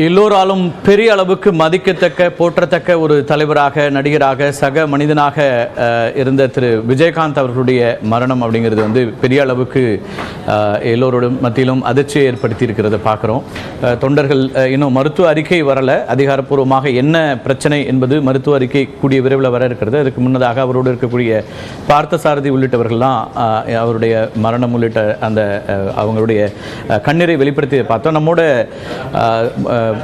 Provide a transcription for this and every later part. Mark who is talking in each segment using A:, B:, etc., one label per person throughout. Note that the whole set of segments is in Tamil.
A: எல்லோராலும் பெரிய அளவுக்கு மதிக்கத்தக்க போற்றத்தக்க ஒரு தலைவராக, நடிகராக, சக மனிதனாக இருந்த திரு விஜயகாந்த் அவர்களுடைய மரணம் அப்படிங்கிறது வந்து பெரிய அளவுக்கு எல்லோரோடும் மத்தியிலும் அதிர்ச்சியை ஏற்படுத்தி இருக்கிறத பார்க்குறோம். தொண்டர்கள் இன்னும் மருத்துவ அறிக்கை வரலை, அதிகாரப்பூர்வமாக என்ன பிரச்சனை என்பது மருத்துவ அறிக்கை கூடிய விரைவில் வர இருக்கிறது. அதுக்கு முன்னதாக அவரோடு இருக்கக்கூடிய பார்த்தசாரதி உள்ளிட்டவர்கள்லாம் அவருடைய மரணம் உள்ளிட்ட அந்த அவங்களுடைய கண்ணீரை வெளிப்படுத்தி பார்த்தோம். நம்மோட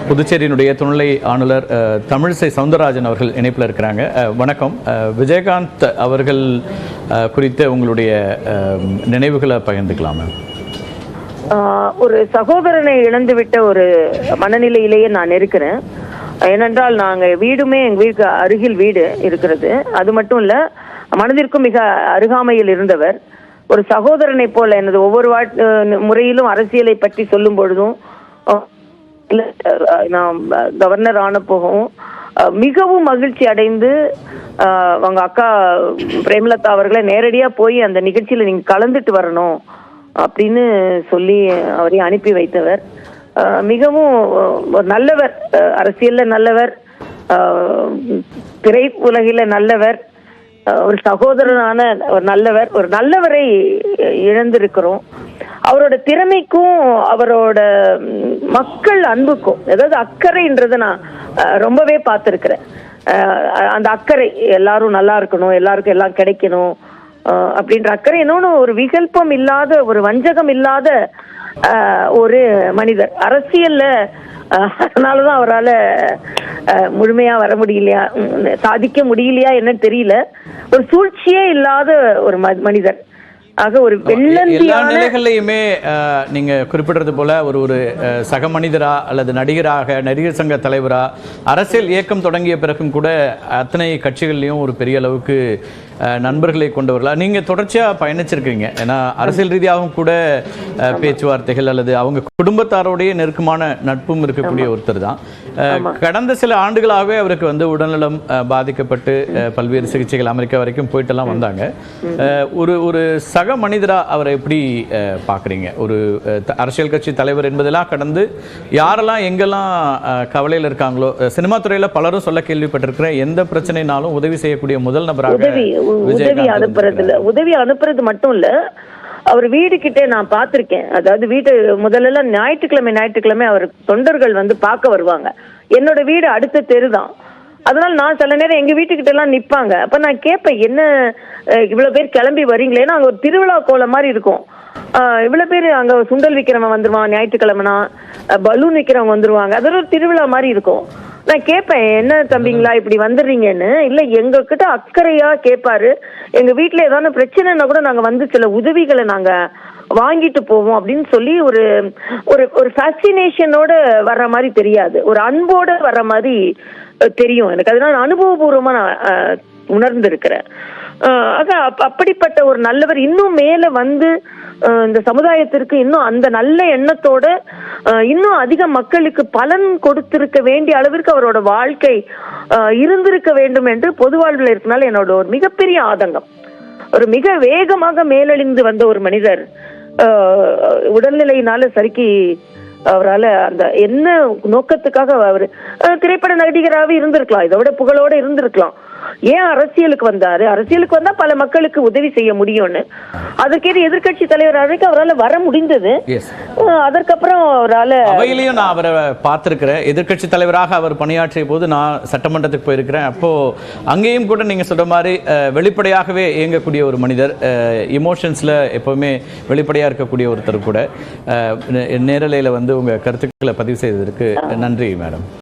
A: புதுச்சேரியினுடைய துணை ஆளுநர் தமிழிசை சவுந்தரராஜன் அவர்கள் இணைப்பில் இருக்கிறாங்க. வணக்கம். விஜயகாந்த் அவர்கள் குறித்த உங்களுடைய நினைவுகளை பகிர்ந்துக்கலாமா?
B: ஒரு சகோதரனை இழந்துவிட்ட ஒரு மனநிலையிலேயே நான் இருக்கிறேன். ஏனென்றால் நாங்கள் வீடுமே எங்கள் வீட்டுக்கு அருகில் வீடு இருக்கிறது. அது மட்டும் இல்லை, மனதிற்கும் மிக அருகாமையில் இருந்தவர். ஒரு சகோதரனை போல எனது ஒவ்வொரு முறையிலும் அரசியலை பற்றி சொல்லும் பொழுதும், நான் கவர்னர் ஆன போகவும் மிகவும் மகிழ்ச்சி அடைந்து அவங்க அக்கா பிரேமலதா அவர்களை நேரடியா போய் அந்த நிகழ்ச்சியில நீங்க கலந்துட்டு வரணும் அப்படின்னு சொல்லி அவரை அனுப்பி வைத்தவர். மிகவும் ஒரு நல்லவர், அரசியல்ல நல்லவர், திரை உலகில நல்லவர், ஒரு சகோதரனான ஒரு நல்லவர், ஒரு நல்லவரை இழந்திருக்கிறோம். அவரோட திறமைக்கும் அவரோட மக்கள் அன்புக்கும், அதாவது அக்கறைன்றதை நான் ரொம்பவே பார்த்துருக்கிறேன். அந்த அக்கறை, எல்லாரும் நல்லா இருக்கணும், எல்லாருக்கும் எல்லாம் கிடைக்கணும் அப்படின்ற அக்கறை. இன்னொன்று, ஒரு விகல்பம் இல்லாத, ஒரு வஞ்சகம் இல்லாத ஒரு மனிதர். அரசியல்ல அதனாலதான் அவரால் முழுமையா வர முடியலையா, சாதிக்க முடியலையா என்ன தெரியல. ஒரு சூழ்ச்சியே இல்லாத ஒரு மனிதர். ஆக ஒரு
A: எல்லா நிலைகள்லையுமே நீங்க குறிப்பிடுறது போல ஒரு சக மனிதரா அல்லது நடிகராக, நடிகர் சங்க தலைவரா, அரசியல் இயக்கம் தொடங்கிய பிறகும் கூட அத்தனை கட்சிகள்லையும் ஒரு பெரிய அளவுக்கு நண்பர்களை கொண்டவர்களா நீங்க தொடர்ச்சியா பயணிச்சிருக்கீங்க. ஏன்னா அரசியல் ரீதியாகவும் கூட பேச்சுவார்த்தைகள் அல்லது அவங்க குடும்பத்தாரோடைய நெருக்கமான நட்பும் இருக்கக்கூடிய ஒருத்தர் தான். கடந்த சில ஆண்டுகளாகவே அவருக்கு வந்து உடல்நலம் பாதிக்கப்பட்டு பல்வேறு சிகிச்சைகள் அமெரிக்கா வரைக்கும் போயிட்டெல்லாம் வந்தாங்க. ஒரு சக மனிதரா அவரை எப்படி பார்க்குறீங்க? ஒரு அரசியல் கட்சி தலைவர் என்பதெல்லாம் கடந்து யாரெல்லாம் எங்கெல்லாம் கவலையில் இருக்காங்களோ, சினிமா துறையில பலரும் சொல்ல கேள்விப்பட்டிருக்கிறேன், எந்த பிரச்சனைனாலும் உதவி செய்யக்கூடிய முதல் நபராக
B: உதவி அனுப்புறது மட்டும் இல்ல, அவர் வீடு கிட்டே நான் பார்த்திருக்கேன். அதாவது வீட்டு முதல்ல ஞாயிற்றுக்கிழமை அவர் தொண்டர்கள் வந்து பார்க்க வருவாங்க. என்னோட வீடு அடுத்த தெருதான். அதனால நான் சில நேரம் எங்க வீட்டுக்கிட்ட எல்லாம் நிப்பாங்க. அப்ப நான் கேட்பேன், என்ன இவ்வளவு பேர் கிளம்பி வரீங்களேன்னா, அங்க ஒரு திருவிழா கோலம் மாதிரி இருக்கும். இவ்வளவு பேர் அங்க சுண்டல் விற்கிறவங்க வந்துருவாங்க, ஞாயிற்றுக்கிழமைனா பலூன் விற்கிறவங்க வந்துருவாங்க. அது ஒரு திருவிழா மாதிரி இருக்கும். நான் கேட்பேன், என்ன தம்பிங்களா இப்படி வந்துடுறீங்கன்னு. இல்ல, எங்க கிட்ட அக்கறையா கேட்பாரு. எங்க வீட்டுல ஏதாவது பிரச்சனைன்னா கூட நாங்க வந்து சில உதவிகளை நாங்க வாங்கிட்டு போவோம் அப்படின்னு சொல்லி ஒரு ஒரு ஃபேசினேஷனோட வர்ற மாதிரி தெரியாது, ஒரு அன்போட வர்ற மாதிரி தெரியும் எனக்கு. அதனால அனுபவபூர்வமா நான் உணர்ந்திருக்கிறேன். அப்படிப்பட்ட ஒரு நல்லவர் இன்னும் மேல வந்து இந்த சமுதாயத்திற்கு இன்னும் அந்த நல்ல எண்ணத்தோட இன்னும் அதிக மக்களுக்கு பலன் கொடுத்திருக்க வேண்டிய அளவிற்கு அவரோட வாழ்க்கை இருந்திருக்க வேண்டும் என்று பொது வாழ்வில் இருக்கனால என்னோட ஒரு மிகப்பெரிய ஆதங்கம். ஒரு மிக வேகமாக மேலெழுந்து வந்த ஒரு மனிதர் உடல்நிலையினால சரிக்கு அவரால் அந்த என்ன நோக்கத்துக்காக அவர் திரைப்பட நடிகராகவே இருந்திருக்கலாம், இதை விட புகழோட இருந்திருக்கலாம். ஏன் அரசியலுக்கு வந்தாரு? அரசியலுக்கு வந்தா பல மக்களுக்கு உதவி செய்ய முடியும்னு. அதற்கேது எதிர்கட்சி தலைவர் வரைக்கும் அவரால் வர முடிந்தது. அதற்கப்புறம் அவரால்
A: அவையிலையும் நான் அவரை பார்த்திருக்கிறேன். எதிர்கட்சி தலைவராக அவர் பணியாற்றிய போது நான் சட்டமன்றத்துக்கு போயிருக்கிறேன். அப்போ அங்கேயும் கூட நீங்க சொல்ற மாதிரி வெளிப்படையாகவே இயங்கக்கூடிய ஒரு மனிதர், இமோஷன்ஸ்ல எப்பவுமே வெளிப்படையா இருக்கக்கூடிய ஒருத்தர் கூட. நேரலையில வந்து உங்க கருத்துக்களை பதிவு செய்ததற்கு நன்றி மேடம்.